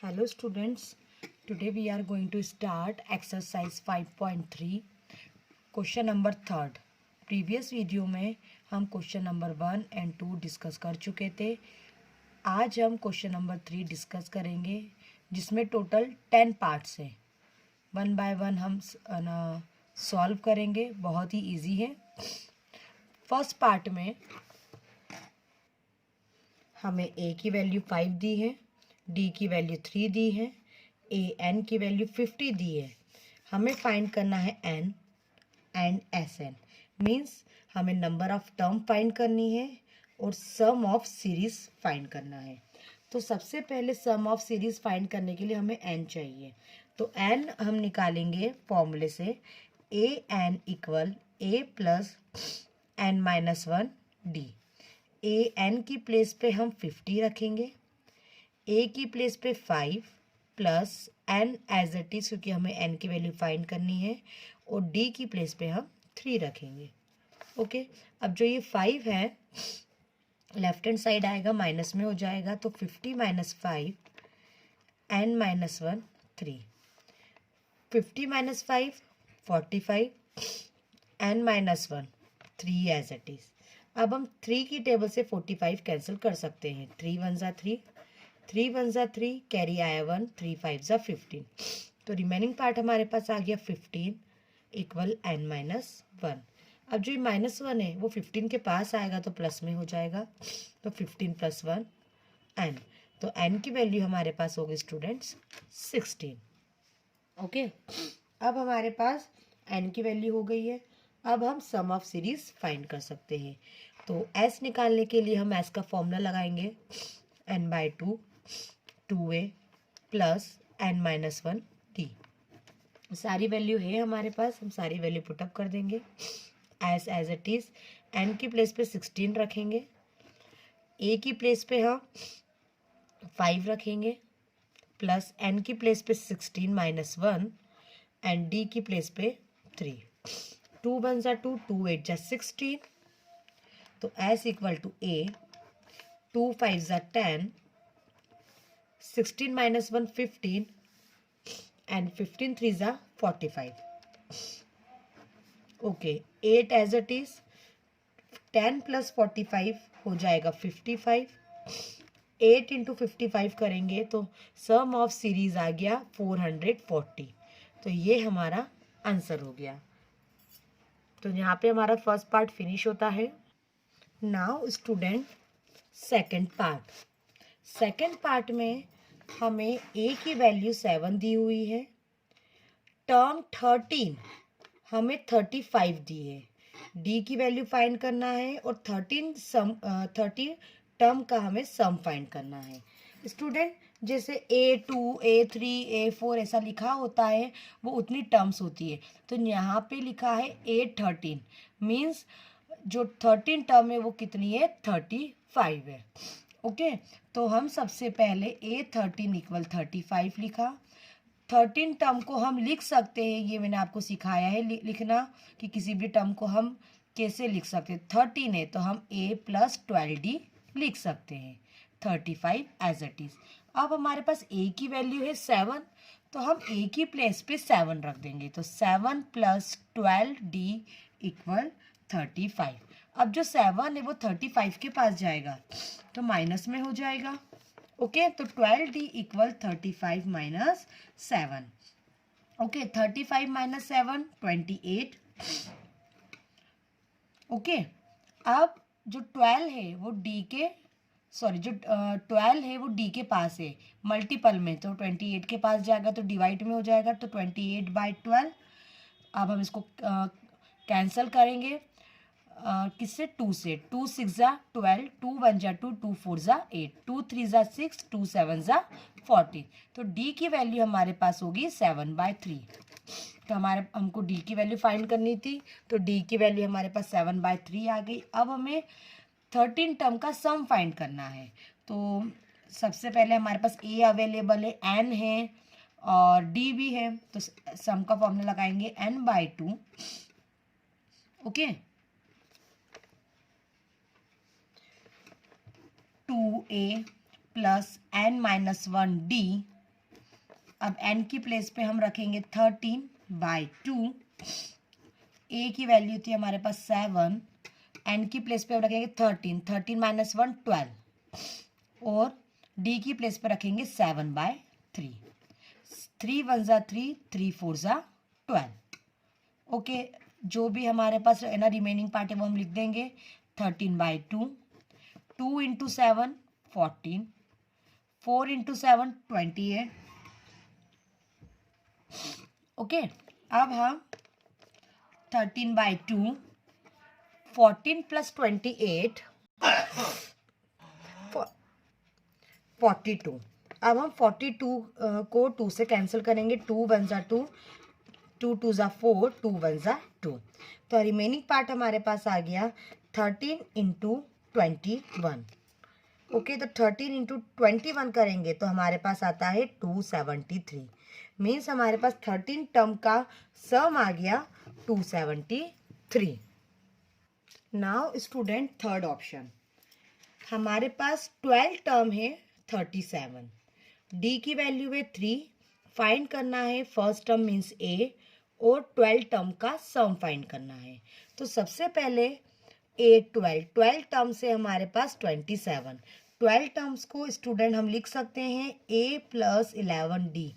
Hello students, today we are going to start exercise 5.3 question number third. Previous video में हम question number 1 and 2 discuss कर चुके थे। आज हम क्वेश्चन नंबर 3 डिस्कस करेंगे जिसमें टोटल 10 पार्ट्स हैं। वन बाय वन हम सॉल्व करेंगे, बहुत ही इजी है। फर्स्ट पार्ट में हमें ए की वैल्यू 5 दी है, डी की वैल्यू 3 दी है, ए एन की वैल्यू 50 दी है। हमें फाइंड करना है N and S N, means हमें नंबर ऑफ टर्म फाइंड करनी है और सम ऑफ सीरीज फाइंड करना है। तो सबसे पहले सम ऑफ सीरीज फाइंड करने के लिए हमें एन चाहिए। तो एन हम निकालेंगे फॉर्मूले से, A N equal A plus N minus one D. A N की प्लेस पे हम 50 रखेंगे, ए की प्लेस पे 5 plus N as it is, क्योंकि हमें एन की वैल्यू फाइंड करनी है, और डी की प्लेस पे हम 3 रखेंगे। ओके, अब जो ये 5 है लेफ्ट हैंड साइड आएगा, माइनस में हो जाएगा, तो 50 minus 5 N minus one 3, 50 minus 5 45 N minus one 3 as it is. अब हम 3 की टेबल से 45 कैंसिल कर सकते हैं। 3 वन ज़ा 3, 3 वन ज़ा 3, कैरी आया 1, 3 5 ज़ा 15। तो रिमेनिंग पार्ट हमारे पास आ गया 15 इक्वल एन माइनस वन। अब जो ये माइनस वन है वो 15 के पास आएगा तो प्लस में हो जाएगा, तो 15 प्लस वन एन। तो एन की वैल्यू हमारे पास होगी स्टूडेंट्स 16। ओके, अब हमारे पास एन की वैल्यू हो गई है। अब हम सम ऑफ सीरीज फाइंड कर सकते हैं। तो एस निकालने के लिए हम एस का फॉर्मूला लगाएंगे, N by two, 2a plus N minus one D. सारी वैल्यू है हमारे पास, हम सारी वैल्यू पुटअप कर देंगे एज इट इज। एन की प्लेस पे 16 रखेंगे, ए की प्लेस पे हम 5 रखेंगे, प्लस एन की प्लेस पे 16 माइनस वन एंड डी की प्लेस पे 3। 2 वन ज़ा 2, 2 8 ज़ा 16, तो एस इक्वल टू ए, 2 5 ज़ा 10, 16 माइनस वन 15 एंड 15 3 ज़ा 45। Okay, 8 as it is, 10 plus 45 हो जाएगा 55। 8 इंटू 55 करेंगे तो सम ऑफ सीरीज आ गया 440। तो ये हमारा आंसर हो गया। तो यहाँ पे हमारा फर्स्ट पार्ट फिनिश होता है। Now student second part. Second part में हमें ए की वैल्यू 7 दी हुई है, टर्म 13 हमें 35 दी है, डी की वैल्यू फाइंड करना है और 30 टर्म का हमें सम फाइंड करना है। स्टूडेंट जैसे A2 A3 A4 ऐसा लिखा होता है वो उतनी टर्म्स होती है, तो यहाँ पे लिखा है A13, मीन्स जो 13 टर्म है वो कितनी है, 35 है। ओके, तो हम सबसे पहले A13 इक्वल 35 लिखा। 13 टर्म को हम लिख सकते हैं, ये मैंने आपको सिखाया है लिखना कि किसी भी टर्म को हम कैसे लिख सकते हैं। 13 है तो हम A प्लस 12D लिख सकते हैं, 35 एज इट इज। अब हमारे पास A की वैल्यू है 7, तो हम A की प्लेस पे 7 रख देंगे, तो 7 प्लस 12D इक्वल 35। अब जो 7 है वो 35 के पास जाएगा तो माइनस में हो जाएगा। ओके, तो 12D equal 35 minus 7। Okay, 35 minus 7 28। Okay, अब जो 12 है वो डी के, सॉरी जो 12 है वो डी के पास है मल्टीपल में, तो 28 के पास जाएगा तो डिवाइड में हो जाएगा, तो 28/12। अब हम इसको कैंसिल करेंगे किससे, 2 से। 2 6 ज़ा 12, 2 1 ज़ा 2, 2 4 ज़ा 8, 2 3 ज़ा 6, 2 7 ज़ा 14। तो डी की वैल्यू हमारे पास होगी 7/3। तो हमको डी की वैल्यू फाइंड करनी थी, तो डी की वैल्यू हमारे पास 7/3 आ गई। अब हमें 13 टर्म का सम फाइंड करना है। तो सबसे पहले हमारे पास ए अवेलेबल है, एन है और डी भी है, तो सम का फॉर्मूला लगाएंगे n/2। Okay, 2a plus n minus one D अब n की प्लेस पे हम रखेंगे 13/2। a की वैल्यू थी हमारे पास 7, n की प्लेस पे हम रखेंगे 13 माइनस 1 12, और d की प्लेस पे रखेंगे 7/3। 3 1 ज़ा 3, 3 4 ज़ा 12। ओके, जो भी हमारे पास है ना रिमेनिंग पार्ट है वो हम लिख देंगे। 13/2, 2 इंटू 7 14, 4 इंटू 7 28। ओके, अब हम 13/2, 14 प्लस 28 42। अब हम 42 को 2 से कैंसिल करेंगे। 2 1 ज़ा 2, 2 2 ज़ा 4, 2 1 ज़ा 2। तो रिमेनिंग पार्ट हमारे पास आ गया 13 इंटू 21। ओके, तो 13 इंटू 21 करेंगे तो हमारे पास आता है 273। मीन्स हमारे पास 13 टर्म का सम आ गया 273। नाउ स्टूडेंट, थर्ड ऑप्शन, हमारे पास 12 टर्म है 37, डी की वैल्यू है 3, फाइंड करना है फर्स्ट टर्म मीन्स ए, और 12 टर्म का सम फाइंड करना है। तो सबसे पहले ए 12 टर्म से हमारे पास 27। 12 टर्म्स को स्टूडेंट हम लिख सकते हैं a प्लस 11d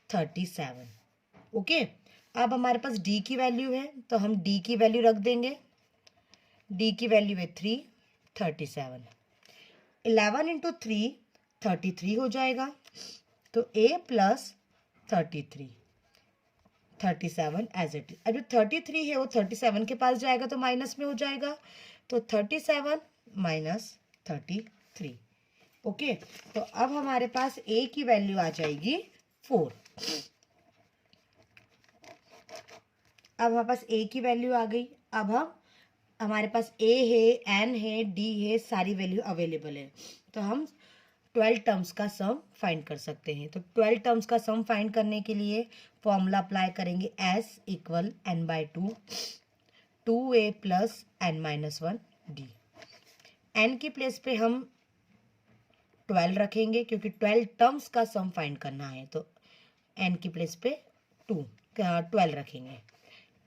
37। ओके, अब हमारे पास d की वैल्यू है तो हम d की वैल्यू रख देंगे। d की वैल्यू है 3, 37। 11 इंटू 3 33 हो जाएगा। तो a plus 33 37 as it is. अब जो 33 है वो 37 के पास जाएगा तो माइनस में हो जाएगा। तो 37 माइनस 33। ओके, तो अब हमारे पास a की वैल्यू आ जाएगी 4। अब हमारे पास a की वैल्यू आ गई। अब हम हमारे पास a है, n है, d है, सारी वैल्यू अवेलेबल है। तो हम 12 टर्म्स का सम फाइंड कर सकते हैं। तो 12 टर्म्स का सम फाइंड करने के लिए फॉर्मूला अप्लाई करेंगे s equal n/2, 2a plus n-1d। n की प्लेस पे हम 12 रखेंगे क्योंकि 12 टर्म्स का सम फाइंड करना है। तो n की प्लेस पे 12 रखेंगे।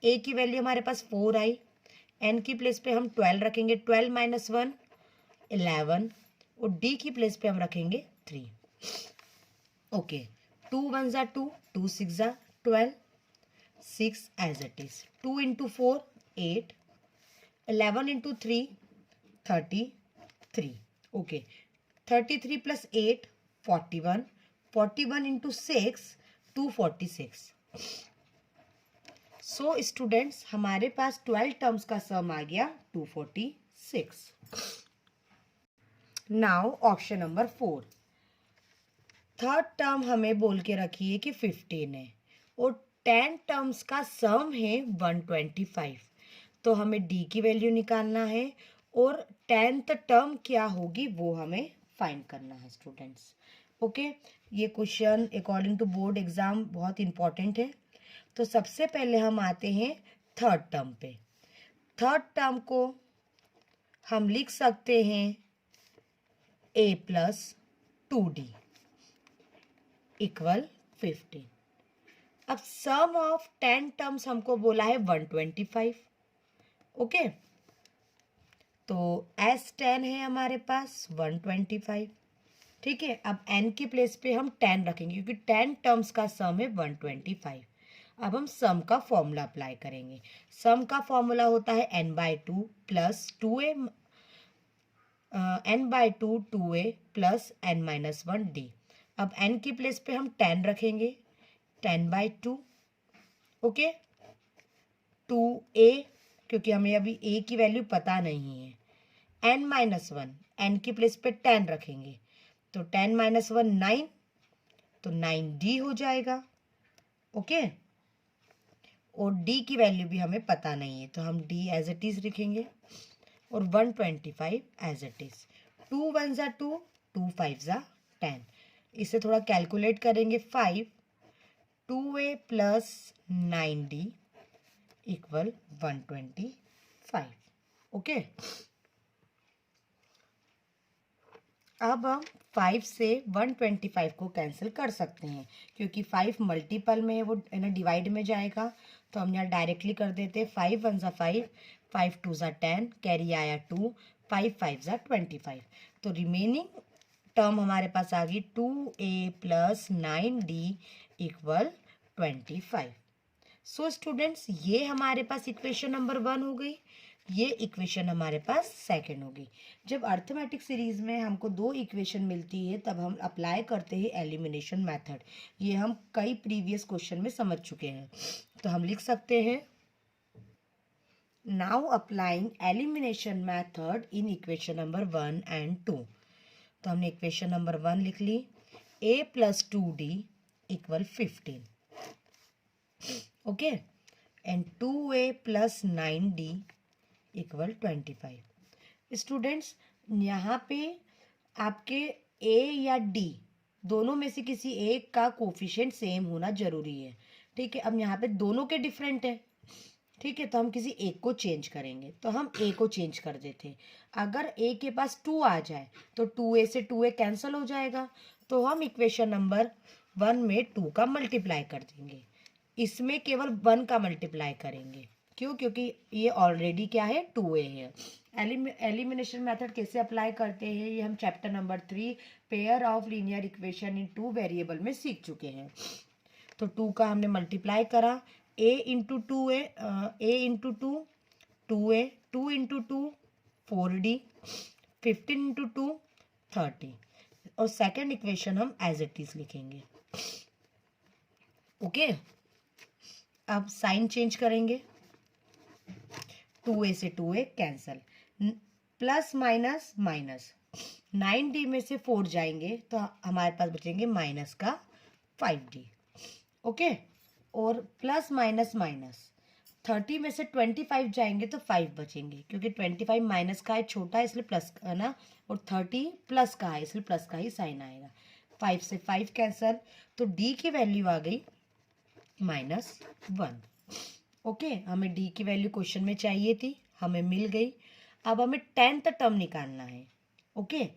a की वैल्यू हमारे पास 4 आई। n की प्लेस पे हम 12 रखेंगे। 12 माइनस 1 11, और d की प्लेस पे हम रखेंगे 3। ओके, 2 1 ज़ा 2, 2 6 ज़ा 12, 6 as it is. 2 into 4 8, 11 into 3 33। Okay, 33 plus 8 41, 41 into 6 246। So students, हमारे पास 12 टर्म्स का सम आ गया 246। Now option number 4, third term हमें बोल के रखिए कि 15 है और 10 टर्म्स का सम है 125। तो हमें डी की वैल्यू निकालना है और 10th टर्म क्या होगी वो हमें फाइंड करना है स्टूडेंट्स। ओके, ये question according to board exam बहुत इंपॉर्टेंट है। तो सबसे पहले हम आते हैं थर्ड टर्म पे। थर्ड टर्म को हम लिख सकते हैं a प्लस 2d इक्वल 15। अब सम ऑफ 10 टर्म्स हमको बोला है 125। ओके, तो S10 है हमारे पास 125। ठीक है, अब n की प्लेस पे हम 10 रखेंगे क्योंकि 10 टर्म्स का सम है 125। अब हम सम का फॉर्मूला अप्लाई करेंगे। सम का फॉर्मूला होता है n/2 plus 2a, n/2 2a plus n-1d। अब n की प्लेस पे हम 10 रखेंगे, 10/2। ओके, 2a क्योंकि हमें अभी a की वैल्यू पता नहीं है। n-1, n की प्लेस पे 10 रखेंगे तो 10-1 9, तो 9d हो जाएगा। ओके, और d की वैल्यू भी हमें पता नहीं है तो हम d एज इट इज लिखेंगे और 125 एज इट इज। 2 1 ज़ा 2, 2 5 ज़ा 10। इसे थोड़ा कैलकुलेट करेंगे। 5, 2a plus 9d equal 125। Okay, अब हम 5 से 125 को कैंसिल कर सकते हैं, क्योंकि 5 मल्टीपल में है, वो है ना डिवाइड में जाएगा। तो हम यहाँ डायरेक्टली कर देते हैं, 5 1 ज़ा 5, 5 2 ज़ा 10, कैरी आया 2, 5 5 ज़ा 25। तो रिमेनिंग टर्म हमारे पास आ गई 2a plus 9d equal 25। So students, ये हमारे पास इक्वेशन नंबर 1 हो गई, ये इक्वेशन हमारे पास सेकंड होगी। जब अर्थमेटिक सीरीज में हमको दो इक्वेशन मिलती है तब हम अप्लाई करते हैं एलिमिनेशन मेथड। ये हम कई प्रीवियस क्वेश्चन में समझ चुके हैं। तो हम लिख सकते हैं, now applying elimination method in equation number 1 and 2। तो हमने इक्वेशन नंबर 1 लिख ली, a plus 2d equal 15, okay, and 2a plus 9d equal 25। Students, यहाँ पे आपके a या d दोनों में से किसी एक का कोफिशिएंट सेम होना जरूरी है, ठीक है। अब यहाँ पे दोनों के डिफरेंट है, ठीक है, तो हम किसी एक को चेंज करेंगे। तो हम a को चेंज कर देते हैं। अगर a के पास 2 आ जाए तो 2a से 2a कैंसिल हो जाएगा, तो हम इक्वेशन नंबर 1 में 2 का मल्टीप्लाई कर देंगे, इसमें केवल 1 का मल्टीप्लाई करेंगे। क्यों? क्योंकि ये ऑलरेडी क्या है, 2a है। एलिमिनेशन मेथड कैसे अप्लाई करते हैं ये हम chapter number 3 pair of linear equation in 2 variable में सीख चुके हैं। तो 2 का हमने मल्टीप्लाई करा, a into 2a, a into 2 2a, 2 into 2 4d, 15 into 2 30। और सेकेंड इक्वेशन हम एज इट इज लिखेंगे, ओके। अब साइन चेंज करेंगे, 2a से 2a cancel, plus minus minus, 9d में से 4 जाएंगे तो हमारे पास बचेंगे माइनस का 5d, ओके। और प्लस माइनस माइनस, 30 में से 25 जाएंगे तो 5 बचेंगे, क्योंकि 25 माइनस का है, छोटा है इसलिए प्लस है ना, और 30 प्लस का है इसलिए प्लस का ही साइन आएगा। 5 से 5 कैंसल, तो d की वैल्यू आ गई -1, ओके। हमें d की वैल्यू क्वेश्चन में चाहिए थी, हमें मिल गई। अब हमें 10th टर्म निकालना है, ओके।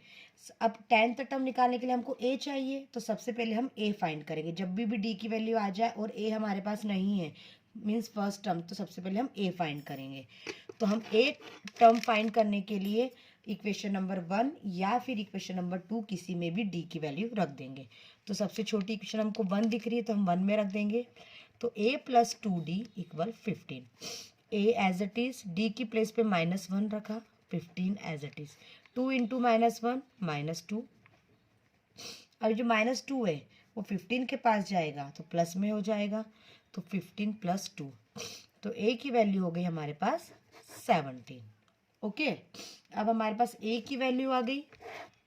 अब 10th टर्म निकालने के लिए हमको a चाहिए, तो सबसे पहले हम a फाइंड करेंगे। जब भी d की वैल्यू आ जाए और a हमारे पास नहीं है, मीन्स फर्स्ट टर्म, तो सबसे पहले हम a फाइंड करेंगे। तो हम a टर्म फाइंड करने के लिए इक्वेशन नंबर 1 या फिर इक्वेशन नंबर 2 किसी में भी d की वैल्यू रख देंगे। तो सबसे छोटी इक्वेशन हमको 1 दिख रही है तो हम 1 में रख देंगे। तो a plus 2d equal 15, a as it is, d की प्लेस पे -1 रखा, 15 एज इट इज, 2 इंटू -1 -2। अब जो -2 है वो 15 के पास जाएगा तो प्लस में हो जाएगा, तो 15 प्लस 2, तो a की वैल्यू हो गई हमारे पास 17, ओके। अब हमारे पास a की वैल्यू आ गई।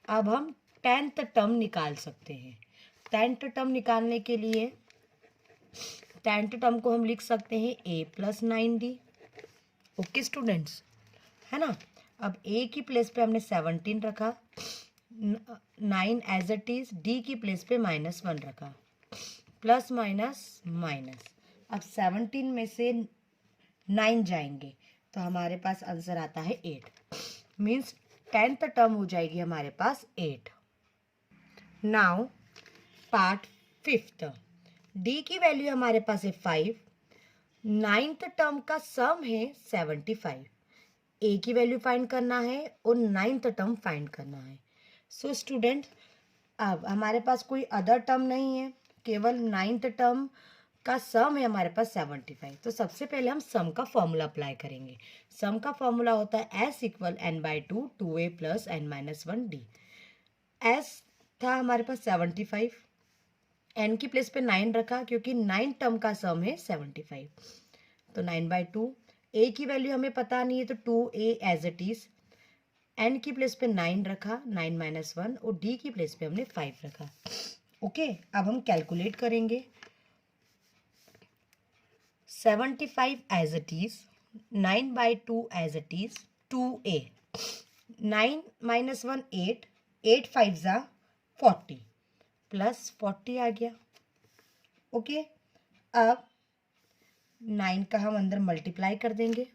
अब हम 10th टर्म निकाल सकते हैं। 10th टर्म निकालने के लिए 10th टर्म को हम लिख सकते हैं a plus 9d, okay students, है ना। अब a की प्लेस पे हमने 17 रखा, 9 एज इट इज, d की प्लेस पे -1 रखा, प्लस माइनस माइनस। अब 17 में से 9 जाएंगे तो हमारे पास आंसर आता है 8, मीन्स 10th टर्म हो जाएगी हमारे पास 8। नाउ पार्ट 5th, d की वैल्यू हमारे पास है 5, 9th टर्म का सम है 75, a की वैल्यू फाइंड करना है और 9th टर्म फाइंड करना है। सो स्टूडेंट, अब हमारे पास कोई अदर टर्म नहीं है, केवल 9th टर्म का सम है हमारे पास 75। तो सबसे पहले हम सम का फॉर्मूला अप्लाई करेंगे। सम का फॉर्मूला होता है s equal n/2 2a plus n-1d। s था हमारे पास 75, n की प्लेस पे 9 रखा क्योंकि 9 टर्म का सम है 75, तो 9/2। a की वैल्यू हमें पता नहीं है तो 2a as it is, n की प्लेस पे 9 रखा, 9 - 1, और d की प्लेस पे हमने 5 रखा, ओके। अब हम कैलकुलेट करेंगे। 75 as it is, 9/2 as it is, 2a, 9 - 1 8, 8 5 ज़ा 40, प्लस 40 आ गया, ओके। अब 9 का हम अंदर मल्टीप्लाई कर देंगे,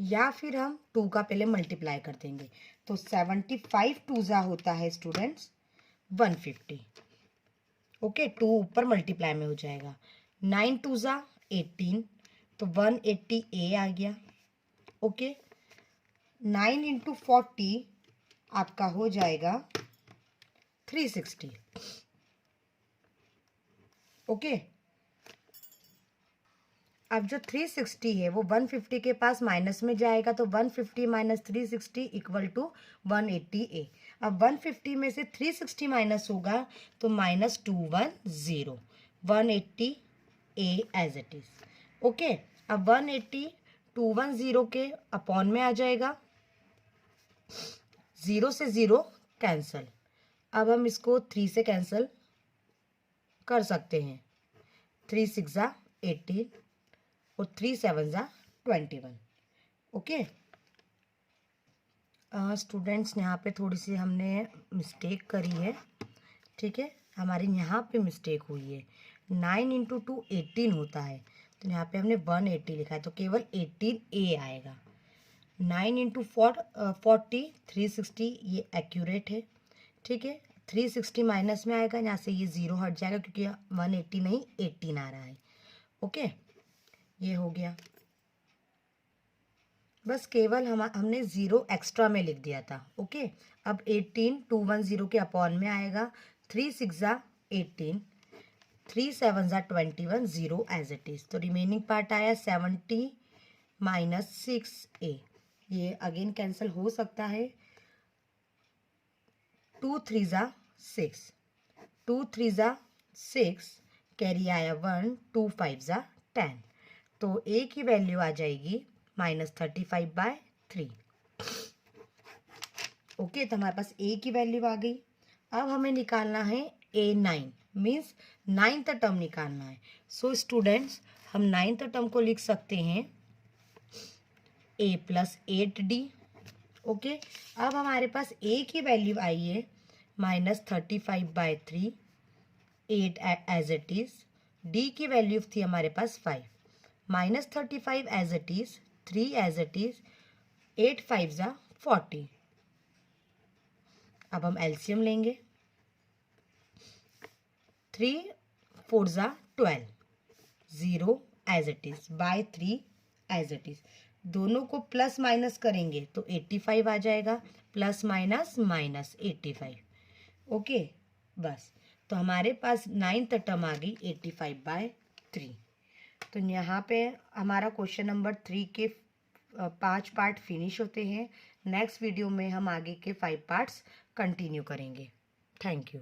या फिर हम 2 का पहले मल्टीप्लाई कर देंगे। तो 75 टूजा होता है स्टूडेंट्स 150। ओके, 2 ऊपर मल्टीप्लाई में हो जाएगा। 9 टूजा 18, तो 180 ए आ गया। ओके, 9 इंटू 40 आपका हो जाएगा 360। ओके, अब जो 360 है वो 150 के पास माइनस में जाएगा, तो 150 माइनस 360 इक्वल टू 180 ए। अब 150 में से 360 माइनस होगा तो minus 210, 180 a as it is. Okay, अब 180 210 के अपॉन में आ जाएगा, 0 से 0 कैंसल। अब हम इसको 3 से कैंसल कर सकते हैं। 3 6 18 और 3 7 21। ओके स्टूडेंट्स, यहाँ पे थोड़ी सी हमने मिस्टेक करी है। ठीक है, हमारी यहाँ पे मिस्टेक हुई है। 9 इंटू 2 18 होता है, तो यहाँ पे हमने 180 लिखा है, तो केवल 18 ए आएगा। 9 इंटू 40 360, ये एक्यूरेट है। ठीक है, 360 माइनस में आएगा, यहाँ से ये 0 हट जाएगा क्योंकि 180 नहीं 18 आ रहा है। ओके, ये हो गया। बस केवल हमने 0 एक्स्ट्रा में लिख दिया था। ओके, अब 18 210 के अपॉन में आएगा, 3 6 18, 3 7 21, 0 एज इट इज। तो रिमेनिंग पार्ट आया 70 माइनस 6 ए। ये अगेन कैंसिल हो सकता है। 2 3 6, 2 3 6, कैरी आया 1, 2 5 10, तो ए की वैल्यू आ जाएगी -35/3। ओके, तो हमारे पास ए की वैल्यू आ गई। अब हमें निकालना है A9, मीन्स 9th टर्म निकालना है। सो स्टूडेंट्स, हम 9th टर्म को लिख सकते हैं A + 8D। ओके, अब हमारे पास ए की वैल्यू आई है -35/3, 8 एज इट इज। डी की वैल्यू थी हमारे पास 5, -35 as it is, 3 as it is, 8 5 40। अब हम एलसीएम लेंगे, 3 4 12, 0 as it is, by 3 as it is. दोनों को प्लस माइनस करेंगे तो 85 आ जाएगा, प्लस माइनस माइनस 85। ओके, बस, तो हमारे पास 9th टर्म आ गई 85/3। तो यहाँ पे हमारा क्वेश्चन नंबर 3 के 5 पार्ट फिनिश होते हैं। नेक्स्ट वीडियो में हम आगे के 5 पार्ट्स कंटिन्यू करेंगे। Thank you.